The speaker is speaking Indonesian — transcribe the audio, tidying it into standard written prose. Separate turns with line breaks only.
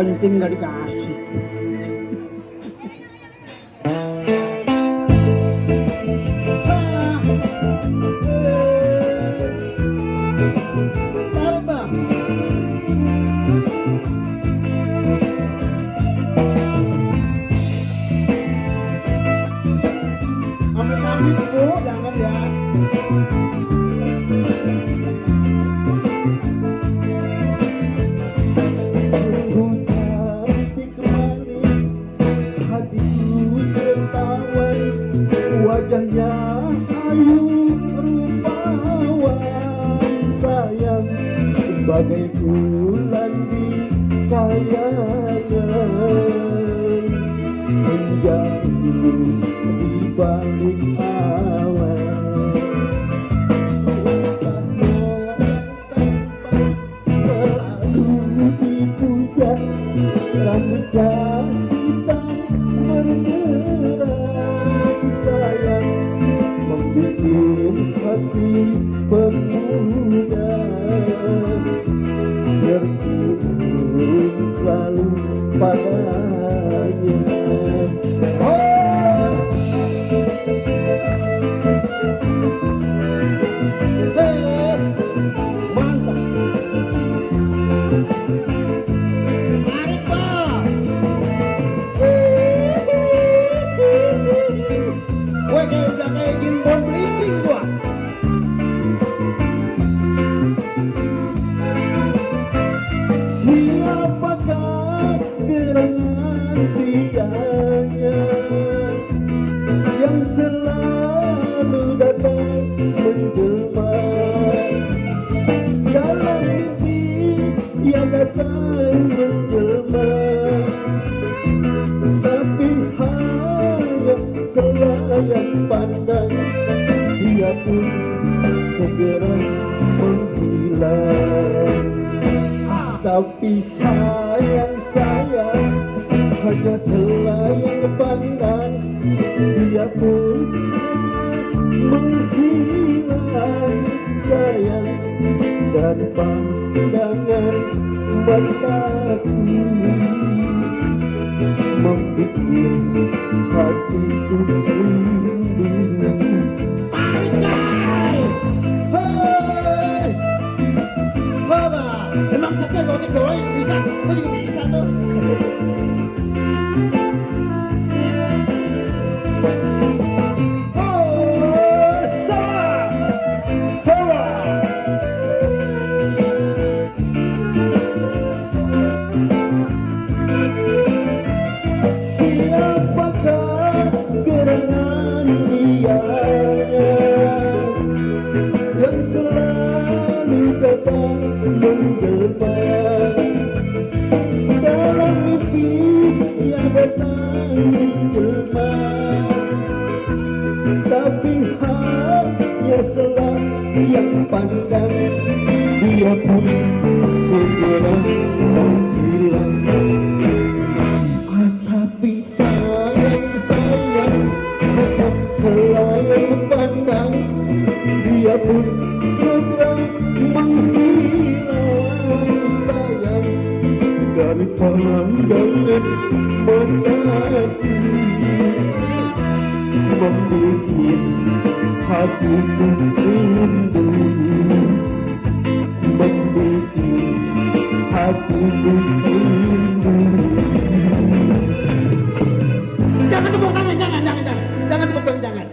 penting gak dikasih. Amit-amit Bu, jangan ya.
Wajahnya ayu rupawan sayang sebagai bulan di kayangan menjauh di balik awan. Selalu dipuja rambutnya hitam bergerak sayang membikin hati pemuda terkurung selalu padanya. Siapakah gerangan siangnya yang selalu datang menjelma dalam mimpi yang datang menjelma, tapi hanya selayang pandang dia pun segera menghilang. Tapi sayang hanya selayang pandang dia pun menghilang sayang dari pandangan mataku membuat hatiku rindu.
Emang sasnya kalau didoain bisa, gue juga bisa tuh.
Siapakah gerangan dianya yang selalu datang menjelma dalam mimpi yang datang menjelma, tapi hanya selayang pandang dia pun segera menghilang. Tapi sayang hanya selayang pandang dia pun segera menghilang sayang dari pandangan mataku membuat hatiku rindu, membuat hatiku rindu.
Jangan tepuk tangan, jangan tepuk tangan, jangan.